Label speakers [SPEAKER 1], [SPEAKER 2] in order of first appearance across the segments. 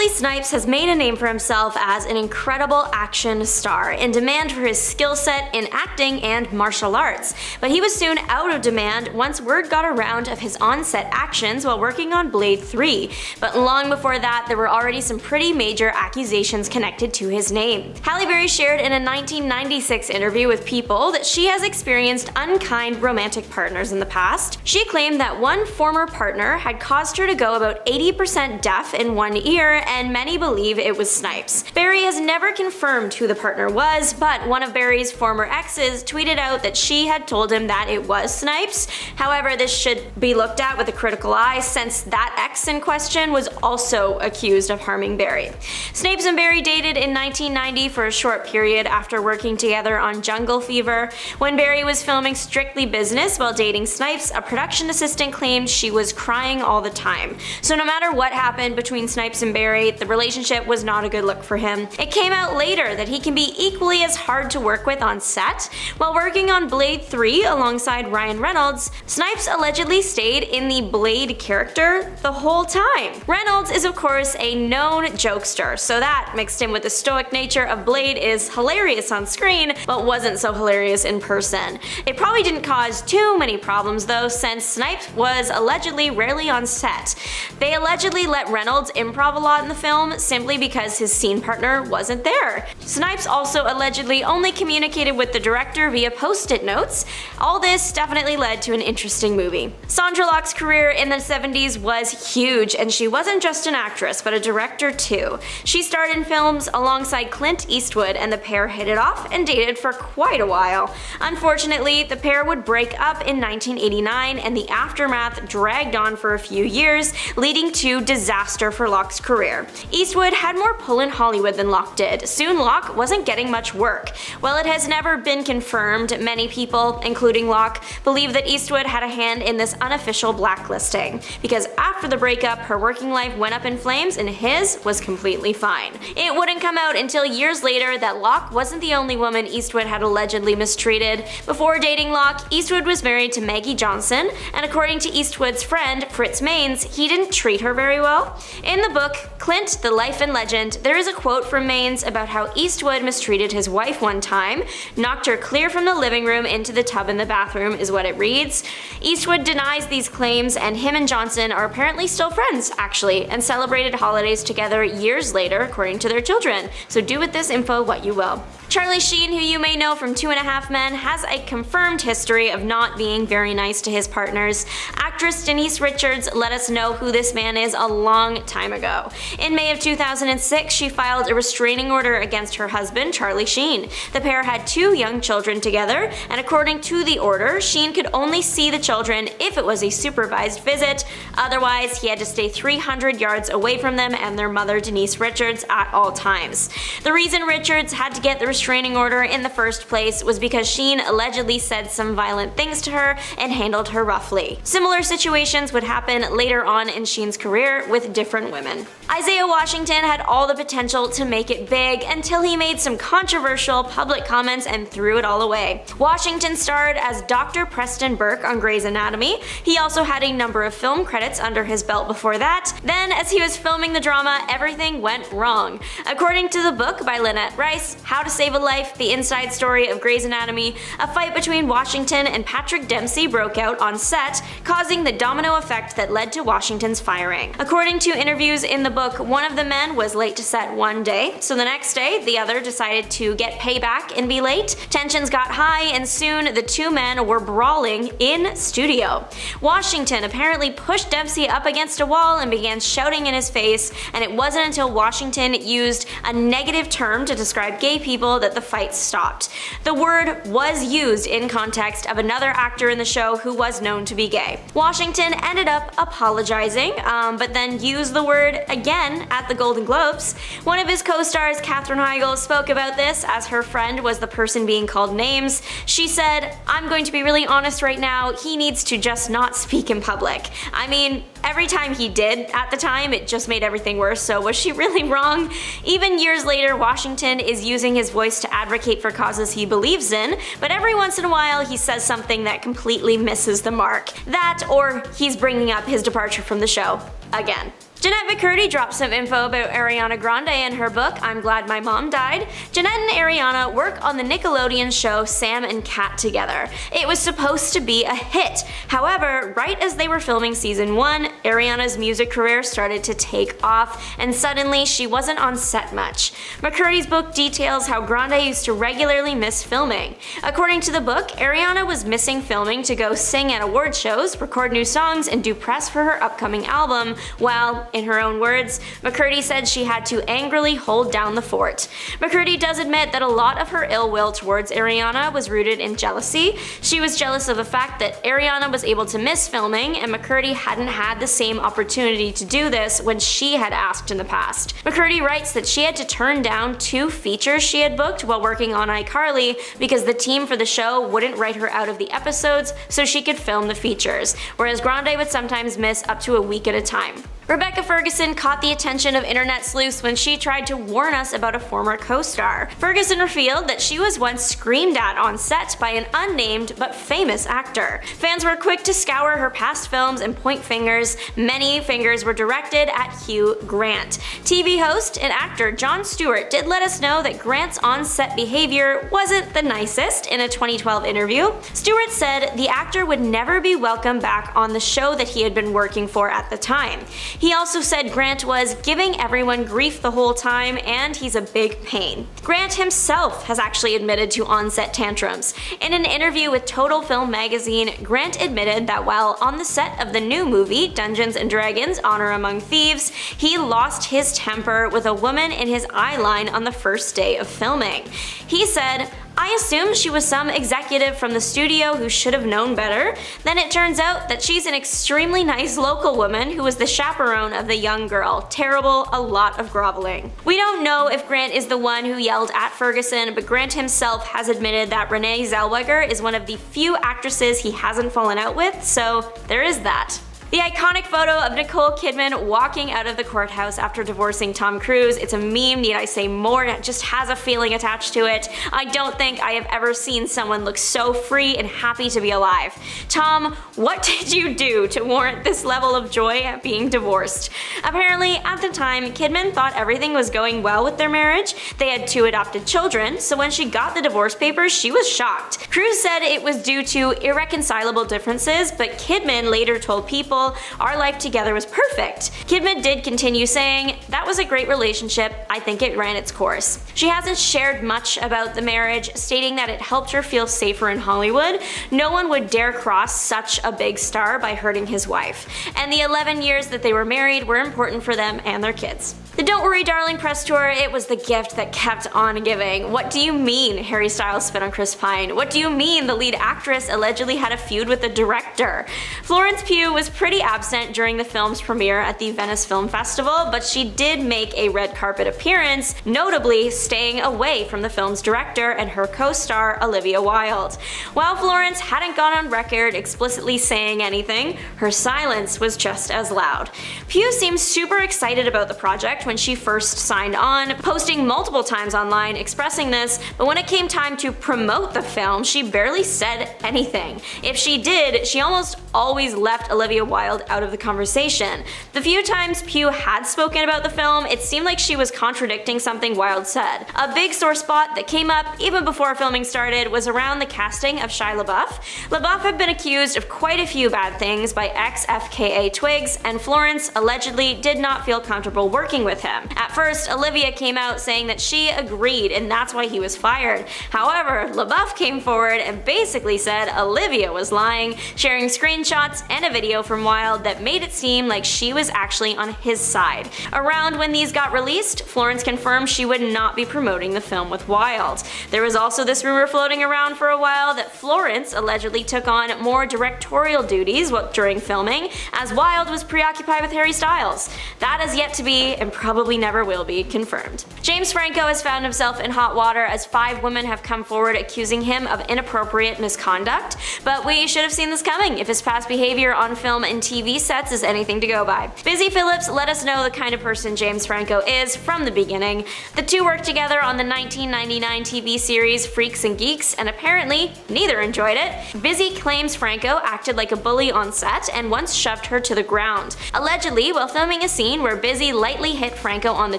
[SPEAKER 1] Wesley Snipes has made a name for himself as an incredible action star, in demand for his skill set in acting and martial arts. But he was soon out of demand once word got around of his on-set actions while working on Blade 3. But long before that, there were already some pretty major accusations connected to his name. Halle Berry shared in a 1996 interview with People that she has experienced unkind romantic partners in the past. She claimed that one former partner had caused her to go about 80% deaf in one ear, and many believe it was Snipes. Berry has never confirmed who the partner was, but one of Berry's former exes tweeted out that she had told him that it was Snipes. However, this should be looked at with a critical eye, since that ex in question was also accused of harming Berry. Snipes and Berry dated in 1990 for a short period after working together on Jungle Fever. When Berry was filming Strictly Business while dating Snipes, a production assistant claimed she was crying all the time. So no matter what happened between Snipes and Berry, the relationship was not a good look for him. It came out later that he can be equally as hard to work with on set. While working on Blade 3 alongside Ryan Reynolds, Snipes allegedly stayed in the Blade character the whole time. Reynolds is of course a known jokester, so that, mixed in with the stoic nature of Blade, is hilarious on screen, but wasn't so hilarious in person. It probably didn't cause too many problems though, since Snipes was allegedly rarely on set. They allegedly let Reynolds improv a lot in the film simply because his scene partner wasn't there. Snipes also allegedly only communicated with the director via post-it notes. All this definitely led to an interesting movie. Sandra Locke's career in the 70s was huge, and she wasn't just an actress, but a director too. She starred in films alongside Clint Eastwood, and the pair hit it off and dated for quite a while. Unfortunately, the pair would break up in 1989, and the aftermath dragged on for a few years, leading to disaster for Locke's career. Eastwood had more pull in Hollywood than Locke did. Soon Locke wasn't getting much work. While it has never been confirmed, many people, including Locke, believe that Eastwood had a hand in this unofficial blacklisting, because after the breakup, her working life went up in flames and his was completely fine. It wouldn't come out until years later that Locke wasn't the only woman Eastwood had allegedly mistreated. Before dating Locke, Eastwood was married to Maggie Johnson, and according to Eastwood's friend, Fritz Maines, he didn't treat her very well. In the book, Clint, The Life and Legend, there is a quote from Maines about how Eastwood mistreated his wife one time, knocked her clear from the living room into the tub in the bathroom, is what it reads. Eastwood denies these claims, and him and Johnson are apparently still friends, actually, and celebrated holidays together years later, according to their children. So do with this info what you will. Charlie Sheen, who you may know from 2.5 Men, has a confirmed history of not being very nice to his partners. Actress Denise Richards let us know who this man is a long time ago. In May of 2006, she filed a restraining order against her husband, Charlie Sheen. The pair had 2 young children together, and according to the order, Sheen could only see the children if it was a supervised visit. Otherwise, he had to stay 300 yards away from them and their mother, Denise Richards, at all times. The reason Richards had to get the restraining order in the first place was because Sheen allegedly said some violent things to her and handled her roughly. Similar situations would happen later on in Sheen's career with different women. Isaiah Washington had all the potential to make it big until he made some controversial public comments and threw it all away. Washington starred as Dr. Preston Burke on Grey's Anatomy. He also had a number of film credits under his belt before that. Then, as he was filming the drama, everything went wrong. According to the book by Lynette Rice, How to Save a Life, the inside story of Grey's Anatomy, a fight between Washington and Patrick Dempsey broke out on set, causing the domino effect that led to Washington's firing. According to interviews in the book, one of the men was late to set one day, so the next day, the other decided to get payback and be late. Tensions got high, and soon the 2 men were brawling in studio. Washington apparently pushed Dempsey up against a wall and began shouting in his face, and it wasn't until Washington used a negative term to describe gay people that the fight stopped. The word was used in context of another actor in the show who was known to be gay. Washington ended up apologizing, but then used the word again at the Golden Globes. One of his co-stars, Katherine Heigl, spoke about this as her friend was the person being called names. She said, "I'm going to be really honest right now, he needs to just not speak in public." I mean, every time he did at the time, it just made everything worse, so was she really wrong? Even years later, Washington is using his voice to advocate for causes he believes in, but every once in a while he says something that completely misses the mark. That, or he's bringing up his departure from the show again. Jeanette McCurdy dropped some info about Ariana Grande in her book, I'm Glad My Mom Died. Jeanette and Ariana work on the Nickelodeon show Sam and Cat together. It was supposed to be a hit. However, right as they were filming season 1, Ariana's music career started to take off, and suddenly she wasn't on set much. McCurdy's book details how Grande used to regularly miss filming. According to the book, Ariana was missing filming to go sing at award shows, record new songs, and do press for her upcoming album, while, in her own words, McCurdy said she had to angrily hold down the fort. McCurdy does admit that a lot of her ill will towards Ariana was rooted in jealousy. She was jealous of the fact that Ariana was able to miss filming and McCurdy hadn't had the same opportunity to do this when she had asked in the past. McCurdy writes that she had to turn down 2 features she had booked while working on iCarly because the team for the show wouldn't write her out of the episodes so she could film the features, whereas Grande would sometimes miss up to a week at a time. Rebecca Ferguson caught the attention of internet sleuths when she tried to warn us about a former co-star. Ferguson revealed that she was once screamed at on set by an unnamed but famous actor. Fans were quick to scour her past films and point fingers. Many fingers were directed at Hugh Grant. TV host and actor Jon Stewart did let us know that Grant's on-set behavior wasn't the nicest in a 2012 interview. Stewart said the actor would never be welcome back on the show that he had been working for at the time. He also said Grant was giving everyone grief the whole time and he's a big pain. Grant himself has actually admitted to on-set tantrums. In an interview with Total Film magazine, Grant admitted that while on the set of the new movie Dungeons & Dragons: Honor Among Thieves, he lost his temper with a woman in his eye line on the first day of filming. He said, I assumed she was some executive from the studio who should have known better. Then it turns out that she's an extremely nice local woman who was the chaperone of the young girl. Terrible, a lot of groveling. We don't know if Grant is the one who yelled at Ferguson, but Grant himself has admitted that Renee Zellweger is one of the few actresses he hasn't fallen out with, so there is that. The iconic photo of Nicole Kidman walking out of the courthouse after divorcing Tom Cruise, it's a meme, need I say more, it just has a feeling attached to it. I don't think I have ever seen someone look so free and happy to be alive. Tom, what did you do to warrant this level of joy at being divorced? Apparently, at the time, Kidman thought everything was going well with their marriage. They had 2 adopted children, so when she got the divorce papers, she was shocked. Cruise said it was due to irreconcilable differences, but Kidman later told People, our life together was perfect. Kidman did continue saying, that was a great relationship, I think it ran its course. She hasn't shared much about the marriage, stating that it helped her feel safer in Hollywood. No one would dare cross such a big star by hurting his wife. And the 11 years that they were married were important for them and their kids. The Don't Worry Darling press tour, it was the gift that kept on giving. What do you mean Harry Styles spit on Chris Pine? What do you mean the lead actress allegedly had a feud with the director? Florence Pugh was pretty absent during the film's premiere at the Venice Film Festival, but she did make a red carpet appearance, notably staying away from the film's director and her co-star Olivia Wilde. While Florence hadn't gone on record explicitly saying anything, her silence was just as loud. Pugh seemed super excited about the project when she first signed on, posting multiple times online expressing this, but when it came time to promote the film, she barely said anything. If she did, she almost always left Olivia Wilde out of the conversation. The few times Pugh had spoken about the film, it seemed like she was contradicting something Wilde said. A big sore spot that came up even before filming started was around the casting of Shia LaBeouf. LaBeouf had been accused of quite a few bad things by ex-FKA twigs, and Florence allegedly did not feel comfortable working with him. At first, Olivia came out saying that she agreed and that's why he was fired. However, LaBeouf came forward and basically said Olivia was lying, sharing screenshots and a video from Wilde that made it seem like she was actually on his side. Around when these got released, Florence confirmed she would not be promoting the film with Wilde. There was also this rumor floating around for a while that Florence allegedly took on more directorial duties during filming, as Wilde was preoccupied with Harry Styles. That is yet to be, and probably never will be, confirmed. James Franco has found himself in hot water as 5 women have come forward accusing him of inappropriate misconduct, but we should have seen this coming if his past past behavior on film and TV sets is anything to go by. Busy Phillips let us know the kind of person James Franco is from the beginning. The two worked together on the 1999 TV series Freaks and Geeks, and apparently neither enjoyed it. Busy claims Franco acted like a bully on set and once shoved her to the ground. Allegedly, while filming a scene where Busy lightly hit Franco on the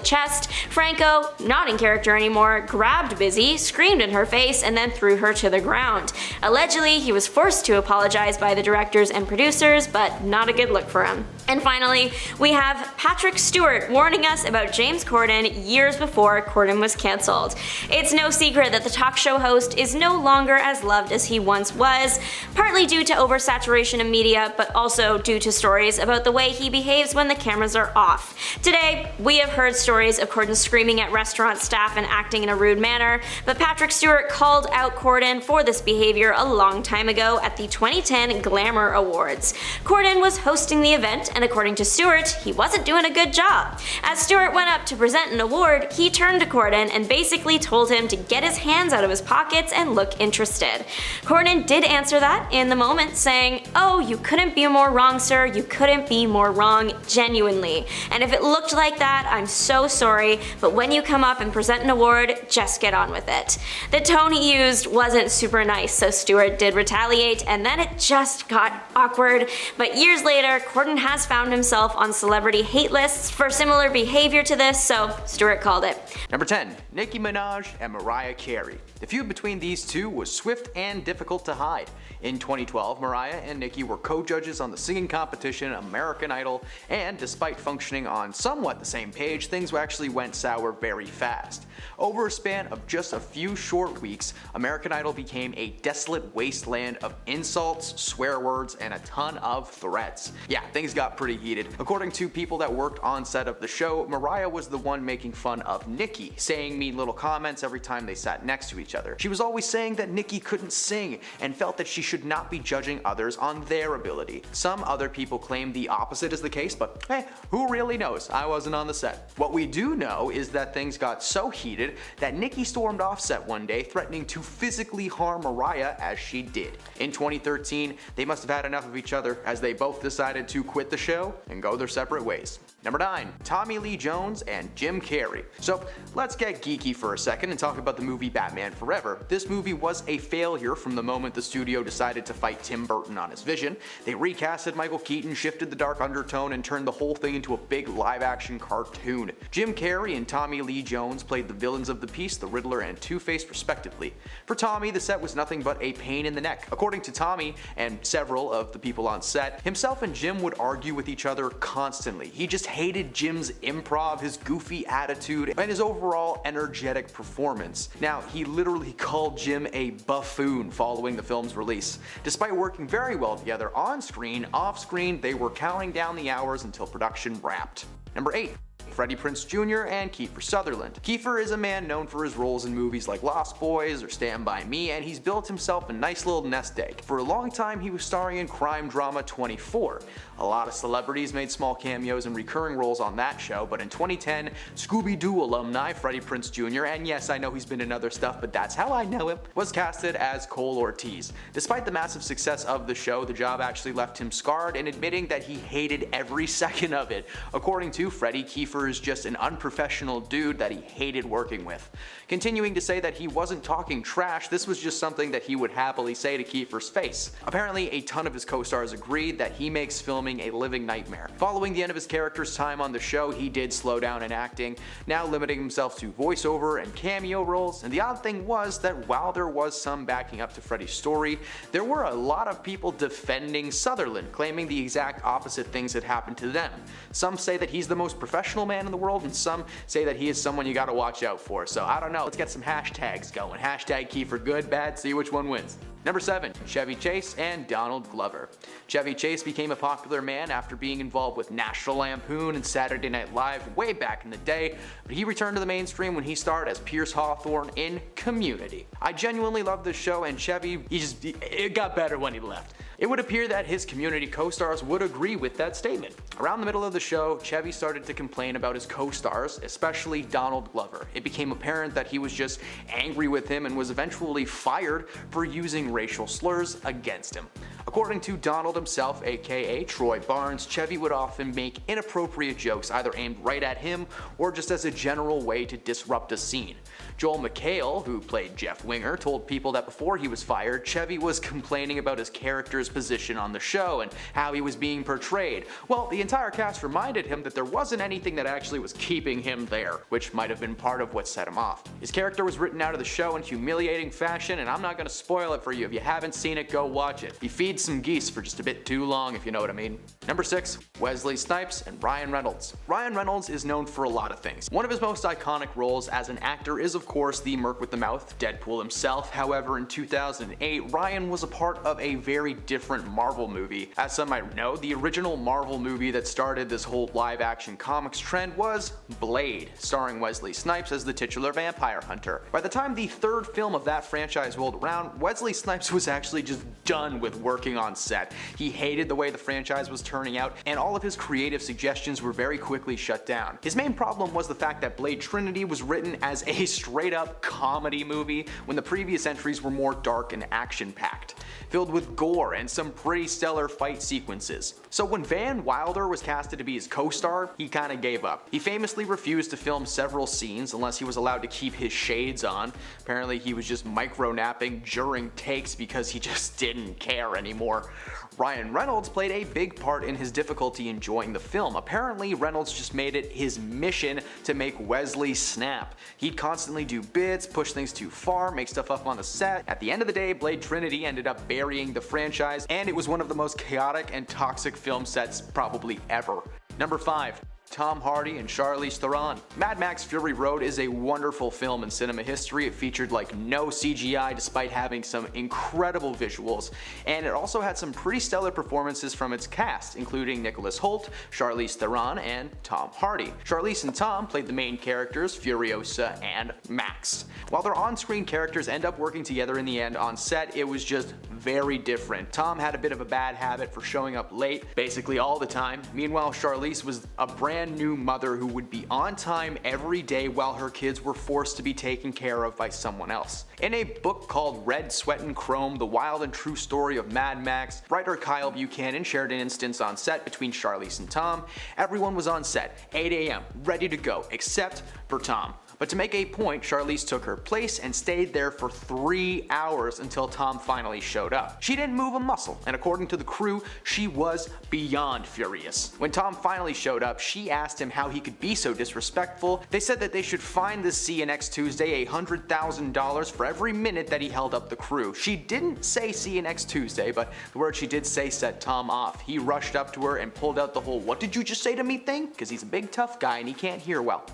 [SPEAKER 1] chest, Franco, not in character anymore, grabbed Busy, screamed in her face, and then threw her to the ground. Allegedly, he was forced to apologize by the directors and producers, but not a good look for him. And finally, we have Patrick Stewart warning us about James Corden years before Corden was cancelled. It's no secret that the talk show host is no longer as loved as he once was, partly due to oversaturation of media, but also due to stories about the way he behaves when the cameras are off. Today, we have heard stories of Corden screaming at restaurant staff and acting in a rude manner, but Patrick Stewart called out Corden for this behavior a long time ago at the 2010 Glamour Awards. Corden was hosting the event, and according to Stewart, he wasn't doing a good job. As Stewart went up to present an award, he turned to Corden and basically told him to get his hands out of his pockets and look interested. Corden did answer that in the moment, saying, "Oh, you couldn't be more wrong, sir, you couldn't be more wrong, genuinely. And if it looked like that, I'm so sorry, but when you come up and present an award, just get on with it." The tone he used wasn't super nice, so Stewart did retaliate, and then it just got awkward. But years later, Corden has found himself on celebrity hate lists for similar behavior to this, so Stewart called it.
[SPEAKER 2] Number 10. Nicki Minaj and Mariah Carey. The feud between these two was swift and difficult to hide. In 2012, Mariah and Nicki were co-judges on the singing competition American Idol, and despite functioning on somewhat the same page, things actually went sour very fast. Over a span of just a few short weeks, American Idol became a desolate wasteland of insults, swear words, and a ton of threats. Yeah, things got pretty heated. According to people that worked on set of the show, Mariah was the one making fun of Nicki, saying mean little comments every time they sat next to each other. She was always saying that Nicki couldn't sing and felt that she should not be judging others on their ability. Some other people claim the opposite is the case, but hey, who really knows? I wasn't on the set. What we do know is that things got so heated that Nicki stormed off set one day, threatening to physically harm Mariah as she did. In 2013, they must have had enough of each other as they both decided to quit the show and go their separate ways. Number 9. Tommy Lee Jones and Jim Carrey. So let's get geeky for a second and talk about the movie Batman Forever. This movie was a failure from the moment the studio decided to fight Tim Burton on his vision. They recasted Michael Keaton, shifted the dark undertone, and turned the whole thing into a big live-action cartoon. Jim Carrey and Tommy Lee Jones played the villains of the piece, the Riddler and Two-Face respectively. For Tommy, the set was nothing but a pain in the neck. According to Tommy and several of the people on set, himself and Jim would argue with each other constantly. He just hated Jim's improv, his goofy attitude, and his overall energetic performance. Now, he literally called Jim a buffoon following the film's release. Despite working very well together on screen, off screen, they were counting down the hours until production wrapped. Number 8. Freddie Prinze Jr. and Kiefer Sutherland. Kiefer is a man known for his roles in movies like Lost Boys or Stand By Me, and he's built himself a nice little nest egg. For a long time, he was starring in crime drama 24. A lot of celebrities made small cameos and recurring roles on that show, but in 2010, Scooby-Doo alumni Freddie Prinze Jr., and yes, I know he's been in other stuff, but that's how I know him, was casted as Cole Ortiz. Despite the massive success of the show, the job actually left him scarred and admitting that he hated every second of it. According to Freddie, Kiefer is just an unprofessional dude that he hated working with. Continuing to say that he wasn't talking trash, this was just something that he would happily say to Kiefer's face. Apparently, a ton of his co-stars agreed that he makes filming a living nightmare. Following the end of his character's time on the show, he did slow down in acting, now limiting himself to voiceover and cameo roles, and the odd thing was that while there was some backing up to Freddy's story, there were a lot of people defending Sutherland, claiming the exact opposite things had happened to them. Some say that he's the most professional man in the world, and some say that he is someone you gotta watch out for, so I don't know, let's get some hashtags going. Hashtag Kiefer good, bad, see which one wins. Number 7. Chevy Chase and Donald Glover. Chevy Chase became a popular man after being involved with National Lampoon and Saturday Night Live way back in the day, but he returned to the mainstream when he starred as Pierce Hawthorne in Community. I genuinely love this show, and Chevy, it got better when he left. It would appear that his Community co-stars would agree with that statement. Around the middle of the show, Chevy started to complain about his co-stars, especially Donald Glover. It became apparent that he was just angry with him and was eventually fired for using racial slurs against him. According to Donald himself, aka Troy Barnes, Chevy would often make inappropriate jokes either aimed right at him or just as a general way to disrupt a scene. Joel McHale, who played Jeff Winger, told people that before he was fired, Chevy was complaining about his character's position on the show and how he was being portrayed. Well, the entire cast reminded him that there wasn't anything that actually was keeping him there, which might have been part of what set him off. His character was written out of the show in humiliating fashion, and I'm not going to spoil it for you. If you haven't seen it, go watch it. He feeds some geese for just a bit too long, if you know what I mean. Number 6. Wesley Snipes and Ryan Reynolds. Ryan Reynolds is known for a lot of things. One of his most iconic roles as an actor is of course the Merc with the Mouth, Deadpool himself. However, in 2008, Ryan was a part of a very different Marvel movie. As some might know, the original Marvel movie that started this whole live-action comics trend was Blade, starring Wesley Snipes as the titular vampire hunter. By the time the third film of that franchise rolled around, Wesley Snipes was actually just done with working on set. He hated the way the franchise was turning out, and all of his creative suggestions were very quickly shut down. His main problem was the fact that Blade Trinity was written as a straight-up comedy movie when the previous entries were more dark and action-packed, filled with gore and some pretty stellar fight sequences. So when Van Wilder was casted to be his co-star, he kinda gave up. He famously refused to film several scenes unless he was allowed to keep his shades on. Apparently he was just micro-napping during takes because he just didn't care anymore. Ryan Reynolds played a big part in his difficulty enjoying the film. Apparently, Reynolds just made it his mission to make Wesley snap. He'd constantly do bits, push things too far, make stuff up on the set. At the end of the day, Blade Trinity ended up burying the franchise, and it was one of the most chaotic and toxic film sets probably ever. Number 5. Tom Hardy and Charlize Theron. Mad Max Fury Road is a wonderful film in cinema history. It featured like no CGI despite having some incredible visuals, and it also had some pretty stellar performances from its cast, including Nicholas Hoult, Charlize Theron, and Tom Hardy. Charlize and Tom played the main characters, Furiosa and Max. While their on-screen characters end up working together in the end, on set it was just very different. Tom had a bit of a bad habit for showing up late, basically all the time. Meanwhile, Charlize was a brand new mother who would be on time every day while her kids were forced to be taken care of by someone else. In a book called Red, Sweat and Chrome, The Wild and True Story of Mad Max, writer Kyle Buchanan shared an instance on set between Charlize and Tom. Everyone was on set, 8 a.m., ready to go, except for Tom. But to make a point, Charlize took her place and stayed there for 3 hours until Tom finally showed up. She didn't move a muscle, and according to the crew, she was beyond furious. When Tom finally showed up, she asked him how he could be so disrespectful. They said that they should fine the See You Next Tuesday $100,000 for every minute that he held up the crew. She didn't say See You Next Tuesday, but the word she did say set Tom off. He rushed up to her and pulled out the whole "what did you just say to me" thing, because he's a big tough guy and he can't hear well.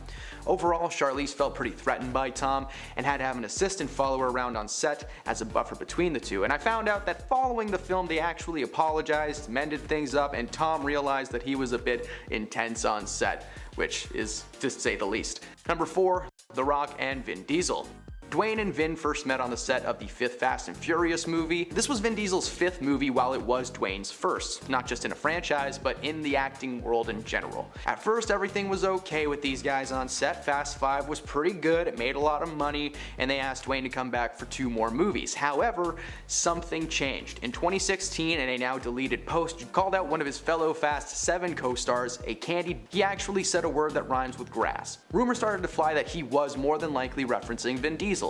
[SPEAKER 2] Overall, Charlize felt pretty threatened by Tom and had to have an assistant follow her around on set as a buffer between the two, and I found out that following the film they actually apologized, mended things up, and Tom realized that he was a bit intense on set, which is to say the least. Number 4. The Rock and Vin Diesel. Dwayne and Vin first met on the set of the 5th Fast and Furious movie. This was Vin Diesel's 5th movie while it was Dwayne's first, not just in a franchise, but in the acting world in general. At first, everything was okay with these guys on set. Fast 5 was pretty good, it made a lot of money, and they asked Dwayne to come back for 2 more movies. However, something changed. In 2016, in a now deleted post, he called out one of his fellow Fast 7 co-stars a candy. He actually said a word that rhymes with grass. Rumors started to fly that he was more than likely referencing Vin Diesel.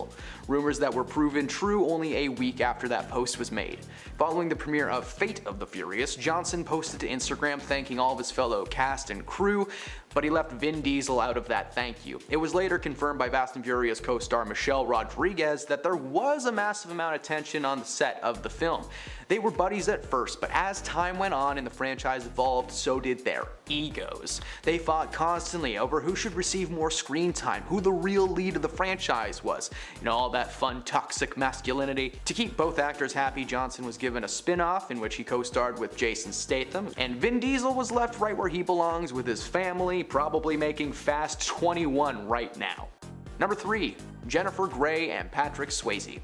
[SPEAKER 2] Rumors that were proven true only a week after that post was made. Following the premiere of Fate of the Furious, Johnson posted to Instagram thanking all of his fellow cast and crew, but he left Vin Diesel out of that thank you. It was later confirmed by Fast and Furious co-star Michelle Rodriguez that there was a massive amount of tension on the set of the film. They were buddies at first, but as time went on and the franchise evolved, so did their egos. They fought constantly over who should receive more screen time, who the real lead of the franchise was, all that fun toxic masculinity. To keep both actors happy, Johnson was given a spin-off in which he co-starred with Jason Statham, and Vin Diesel was left right where he belongs with his family, probably making Fast 21 right now. Number 3. Jennifer Grey and Patrick Swayze.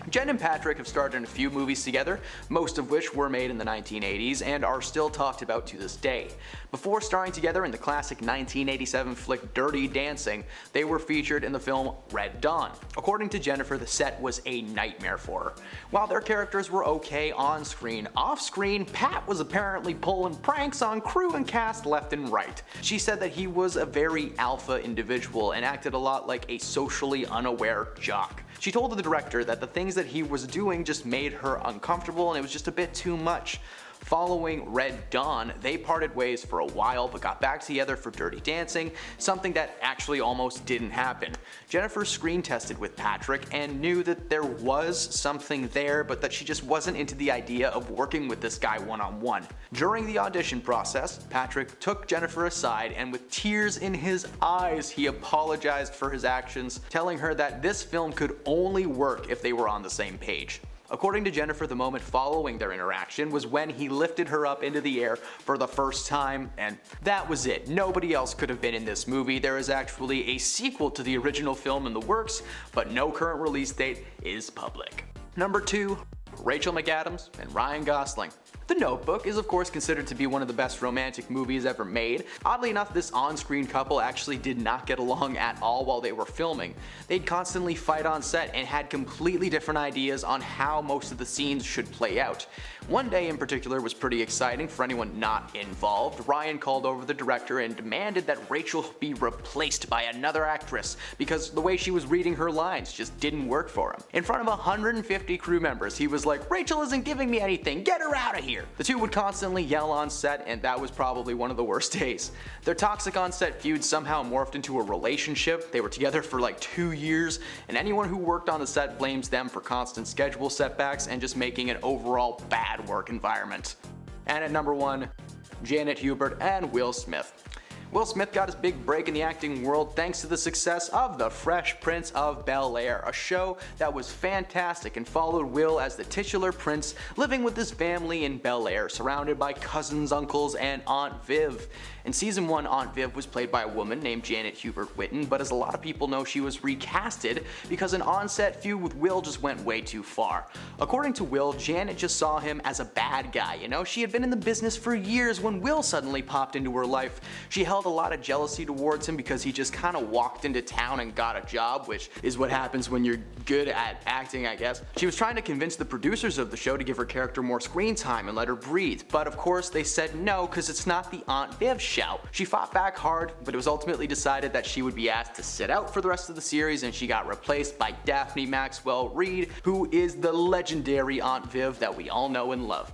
[SPEAKER 2] Jen and Patrick have starred in a few movies together, most of which were made in the 1980s and are still talked about to this day. Before starring together in the classic 1987 flick Dirty Dancing, they were featured in the film Red Dawn. According to Jennifer, the set was a nightmare for her. While their characters were okay on screen, off screen, Pat was apparently pulling pranks on crew and cast left and right. She said that he was a very alpha individual and acted a lot like a socially unaware jock. She told the director that the things that he was doing just made her uncomfortable and it was just a bit too much. Following Red Dawn, they parted ways for a while but got back together for Dirty Dancing, something that actually almost didn't happen. Jennifer screen tested with Patrick and knew that there was something there, but that she just wasn't into the idea of working with this guy one-on-one. During the audition process, Patrick took Jennifer aside and with tears in his eyes, he apologized for his actions, telling her that this film could only work if they were on the same page. According to Jennifer, the moment following their interaction was when he lifted her up into the air for the first time, and that was it. Nobody else could have been in this movie. There is actually a sequel to the original film in the works, but no current release date is public. Number 2, Rachel McAdams and Ryan Gosling. The Notebook is of course considered to be one of the best romantic movies ever made. Oddly enough, this on-screen couple actually did not get along at all while they were filming. They'd constantly fight on set and had completely different ideas on how most of the scenes should play out. One day in particular was pretty exciting for anyone not involved. Ryan called over the director and demanded that Rachel be replaced by another actress because the way she was reading her lines just didn't work for him. In front of 150 crew members, he was like, "Rachel isn't giving me anything, get her out of here." The two would constantly yell on set, and that was probably one of the worst days. Their toxic on-set feud somehow morphed into a relationship. They were together for like 2 years, and anyone who worked on the set blames them for constant schedule setbacks and just making an overall bad work environment. And at number 1, Janet Hubert and Will Smith. Will Smith got his big break in the acting world thanks to the success of The Fresh Prince of Bel-Air, a show that was fantastic and followed Will as the titular prince living with his family in Bel-Air, surrounded by cousins, uncles, and Aunt Viv. In season 1, Aunt Viv was played by a woman named Janet Hubert Whitten, but as a lot of people know, she was recasted because an on-set feud with Will just went way too far. According to Will, Janet just saw him as a bad guy, you know? She had been in the business for years when Will suddenly popped into her life. She held a lot of jealousy towards him because he just kind of walked into town and got a job, which is what happens when you're good at acting, I guess. She was trying to convince the producers of the show to give her character more screen time and let her breathe, but of course they said no because it's not the Aunt Viv show. She fought back hard, but it was ultimately decided that she would be asked to sit out for the rest of the series, and she got replaced by Daphne Maxwell Reid, who is the legendary Aunt Viv that we all know and love.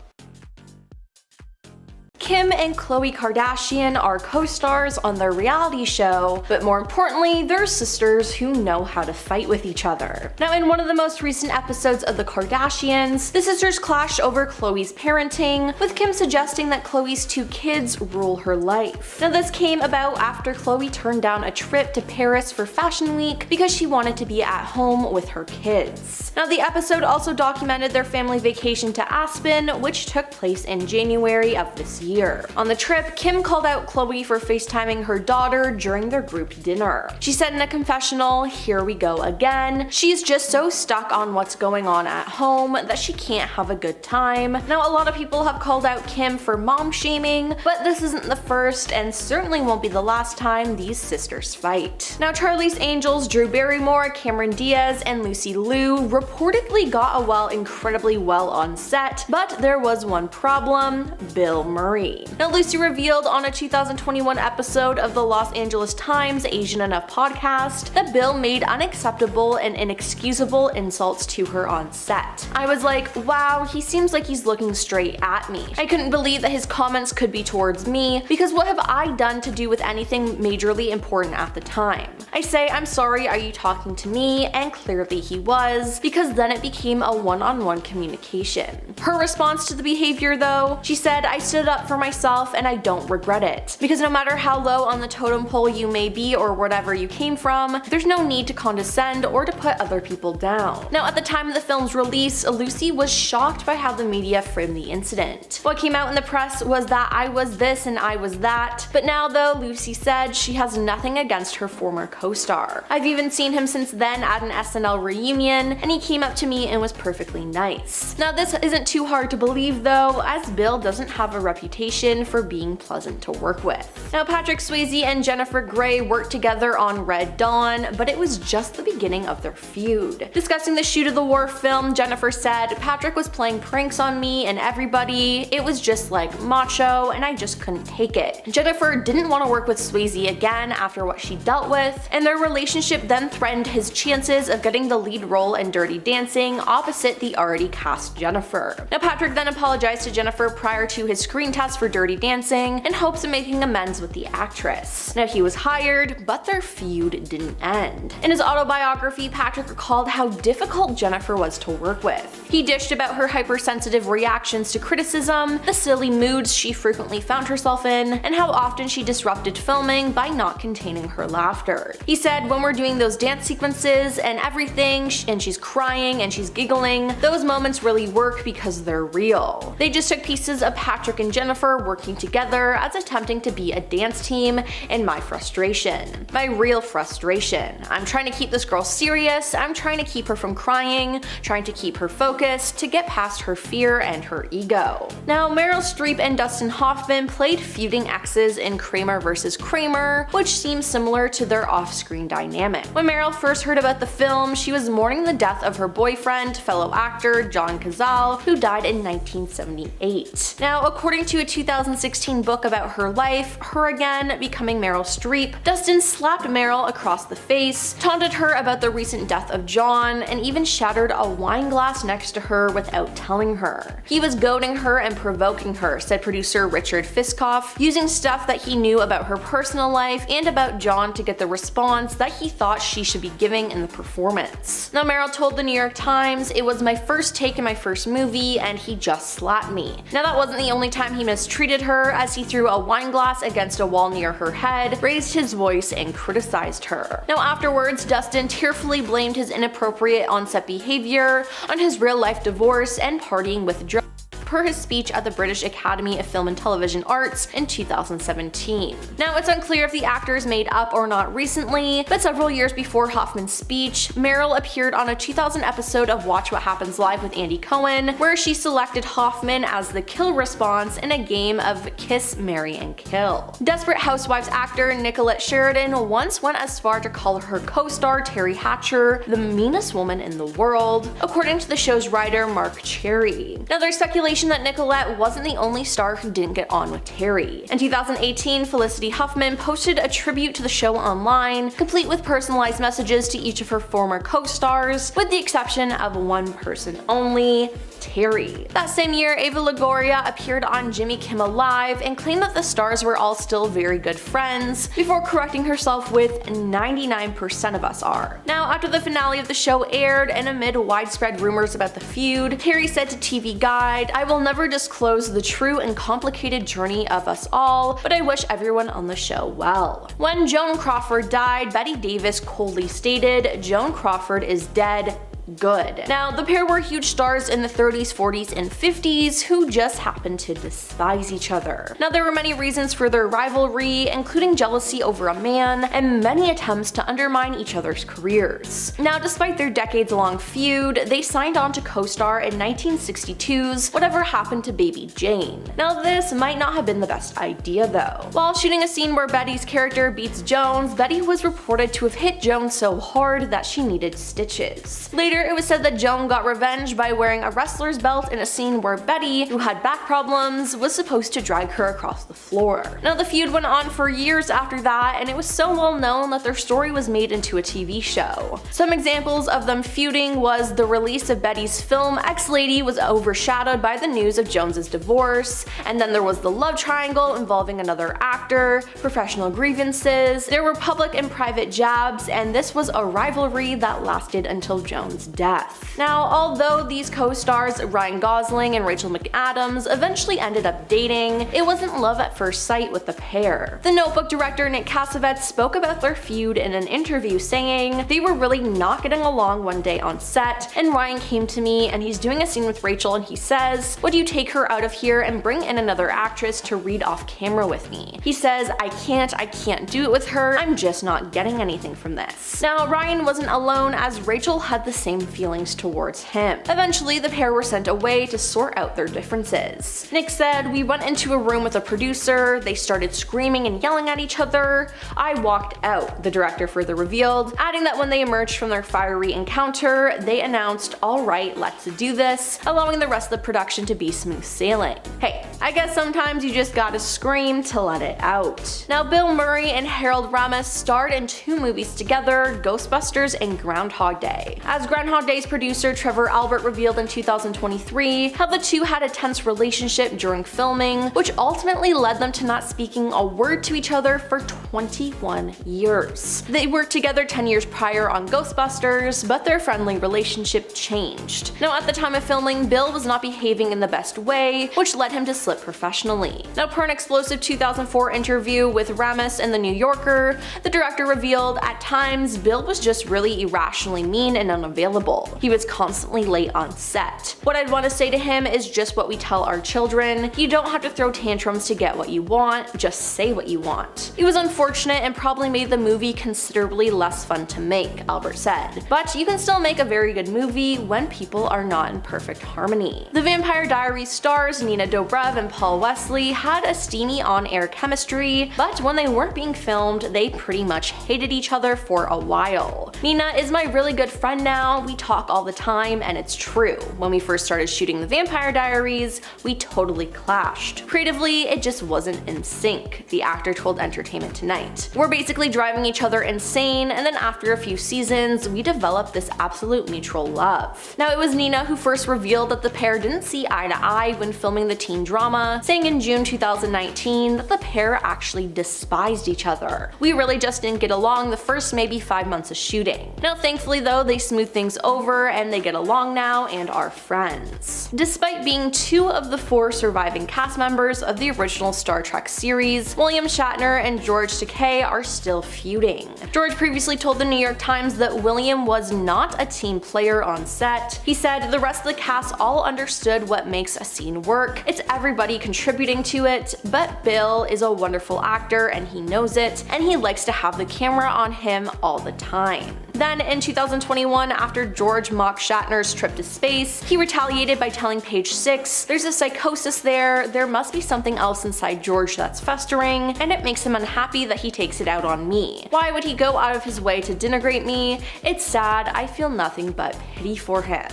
[SPEAKER 1] Kim and Khloe Kardashian are co-stars on their reality show, but more importantly, they're sisters who know how to fight with each other. Now, in one of the most recent episodes of The Kardashians, the sisters clashed over Khloe's parenting, with Kim suggesting that Khloe's 2 kids rule her life. Now, this came about after Khloe turned down a trip to Paris for Fashion Week because she wanted to be at home with her kids. Now, the episode also documented their family vacation to Aspen, which took place in January of this year. On the trip, Kim called out Khloe for FaceTiming her daughter during their group dinner. She said in a confessional, "Here we go again. She's just so stuck on what's going on at home that she can't have a good time." Now, a lot of people have called out Kim for mom shaming, but this isn't the first and certainly won't be the last time these sisters fight. Now, Charlize Angels, Drew Barrymore, Cameron Diaz, and Lucy Liu reportedly got along incredibly well on set, but there was one problem: Bill Murray. Now, Lucy revealed on a 2021 episode of the Los Angeles Times Asian Enough podcast that Bill made unacceptable and inexcusable insults to her on set. I was like, wow, he seems like he's looking straight at me. I couldn't believe that his comments could be towards me, because what have I done to do with anything majorly important at the time? I say, "I'm sorry, are you talking to me?" And clearly he was, because then it became a one-on-one communication. Her response to the behavior though, she said, "I stood up for
[SPEAKER 3] for myself and I don't regret it. Because no matter how low on the totem pole you may be or whatever you came from, there's no need to condescend or to put other people down. Now, at the time of the film's release, Lucy was shocked by how the media framed the incident. What came out in the press was that I was this and I was that, but now though, Lucy said she has nothing against her former co-star. I've even seen him since then at an SNL reunion, and he came up to me and was perfectly nice. Now, this isn't too hard to believe though, as Bill doesn't have a reputation for being pleasant to work with. Now, Patrick Swayze and Jennifer Grey worked together on Red Dawn, but it was just the beginning of their feud. Discussing the Shoot of the War film, Jennifer said, "Patrick was playing pranks on me and everybody. It was just like macho, and I just couldn't take it." Jennifer didn't want to work with Swayze again after what she dealt with, and their relationship then threatened his chances of getting the lead role in Dirty Dancing opposite the already cast Jennifer. Now, Patrick then apologized to Jennifer prior to his screen test for Dirty Dancing in hopes of making amends with the actress. Now, he was hired, but their feud didn't end. In his autobiography, Patrick recalled how difficult Jennifer was to work with. He dished about her hypersensitive reactions to criticism, the silly moods she frequently found herself in, and how often she disrupted filming by not containing her laughter. He said, "When we're doing those dance sequences and everything, and she's crying and she's giggling, those moments really work because they're real." They just took pieces of Patrick and Jennifer working together as attempting to be a dance team, and my frustration. My real frustration. I'm trying to keep this girl serious, I'm trying to keep her from crying, trying to keep her focused, to get past her fear and her ego. Now, Meryl Streep and Dustin Hoffman played feuding exes in Kramer vs. Kramer, which seems similar to their off-screen dynamic. When Meryl first heard about the film, she was mourning the death of her boyfriend, fellow actor John Cazale, who died in 1978. Now, according to a 2016 book about her life, her again becoming Meryl Streep, Dustin slapped Meryl across the face, taunted her about the recent death of John, and even shattered a wine glass next to her without telling her. He was goading her and provoking her, said producer Richard Fiskoff, using stuff that he knew about her personal life and about John to get the response that he thought she should be giving in the performance. Now, Meryl told the New York Times, "It was my first take in my first movie and he just slapped me." Now, that wasn't the only time he mistreated her, as he threw a wine glass against a wall near her head, raised his voice, and criticized her. Now, afterwards, Dustin tearfully blamed his inappropriate on-set behavior on his real-life divorce and partying with drugs, per his speech at the British Academy of Film and Television Arts in 2017. Now, it's unclear if the actors made up or not recently, but several years before Hoffman's speech, Meryl appeared on a 2000 episode of Watch What Happens Live with Andy Cohen, where she selected Hoffman as the kill response in a game of Kiss, Marry, and Kill. Desperate Housewives actor Nicolette Sheridan once went as far to call her co-star Terry Hatcher the meanest woman in the world, according to the show's writer Mark Cherry. Now, there's speculation that Nicolette wasn't the only star who didn't get on with Terry. In 2018, Felicity Huffman posted a tribute to the show online, complete with personalized messages to each of her former co-stars, with the exception of one person only, Terry. That same year, Ava Longoria appeared on Jimmy Kimmel Live and claimed that the stars were all still very good friends, before correcting herself with 99% of us are. Now, after the finale of the show aired and amid widespread rumors about the feud, Terry said to TV Guide, "I will never disclose the true and complicated journey of us all, but I wish everyone on the show well." When Joan Crawford died, Betty Davis coldly stated, "Joan Crawford is dead. Good." Now, the pair were huge stars in the 30s, 40s, and 50s who just happened to despise each other. Now, there were many reasons for their rivalry, including jealousy over a man and many attempts to undermine each other's careers. Now, despite their decades-long feud, they signed on to co-star in 1962's Whatever Happened to Baby Jane. Now, this might not have been the best idea though. While shooting a scene where Betty's character beats Joan's, Betty was reported to have hit Joan so hard that she needed stitches. Later, it was said that Joan got revenge by wearing a wrestler's belt in a scene where Betty, who had back problems, was supposed to drag her across the floor. Now, the feud went on for years after that, and it was so well known that their story was made into a TV show. Some examples of them feuding was the release of Betty's film Ex-Lady was overshadowed by the news of Jones's divorce, and then there was the love triangle involving another actor, professional grievances, there were public and private jabs, and this was a rivalry that lasted until Jones his death. Now, although these co-stars Ryan Gosling and Rachel McAdams eventually ended up dating, it wasn't love at first sight with the pair. The Notebook director Nick Cassavetes spoke about their feud in an interview, saying, "They were really not getting along one day on set, and Ryan came to me and he's doing a scene with Rachel and he says, 'Would you take her out of here and bring in another actress to read off camera with me?' He says, I can't do it with her, I'm just not getting anything from this." Now, Ryan wasn't alone, as Rachel had the same feelings towards him. Eventually, the pair were sent away to sort out their differences. Nick said, "We went into a room with a producer, they started screaming and yelling at each other. I walked out," the director further revealed, adding that when they emerged from their fiery encounter, they announced, "Alright, let's do this," allowing the rest of the production to be smooth sailing. Hey, I guess sometimes you just gotta scream to let it out. Now, Bill Murray and Harold Ramis starred in 2 movies together, Ghostbusters and Groundhog Day. As Groundhog Day's producer Trevor Albert revealed in 2023, how the two had a tense relationship during filming, which ultimately led them to not speaking a word to each other for 21 years. They worked together 10 years prior on Ghostbusters, but their friendly relationship changed. Now, at the time of filming, Bill was not behaving in the best way, which led him to slip professionally. Now, per an explosive 2004 interview with Ramis in The New Yorker, the director revealed, "At times, Bill was just really irrationally mean and unavailable. He was constantly late on set. What I'd want to say to him is just what we tell our children. You don't have to throw tantrums to get what you want, just say what you want. It was unfortunate and probably made the movie considerably less fun to make," Albert said. "But you can still make a very good movie when people are not in perfect harmony." The Vampire Diaries stars Nina Dobrev and Paul Wesley had a steamy on-air chemistry, but when they weren't being filmed, they pretty much hated each other for a while. "Nina is my really good friend now, we talk all the time, and it's true. When we first started shooting The Vampire Diaries, we totally clashed. Creatively, it just wasn't in sync," the actor told Entertainment Tonight. "We're basically driving each other insane, and then after a few seasons, we developed this absolute mutual love." Now, it was Nina who first revealed that the pair didn't see eye to eye when filming the teen drama, saying in June 2019 that the pair actually despised each other. "We really just didn't get along the first maybe 5 months of shooting. Now, thankfully though, they smoothed things over and they get along now and are friends." Despite being 2 of the 4 surviving cast members of the original Star Trek series, William Shatner and George Takei are still feuding. George previously told the New York Times that William was not a team player on set. He said, "The rest of the cast all understood what makes a scene work. It's everybody contributing to it, but Bill is a wonderful actor and he knows it, and he likes to have the camera on him all the time." Then in 2021, after George mocked Shatner's trip to space, he retaliated by telling Page Six, "There's a psychosis there must be something else inside George that's festering, and it makes him unhappy that he takes it out on me. Why would he go out of his way to denigrate me? It's sad, I feel nothing but pity for him."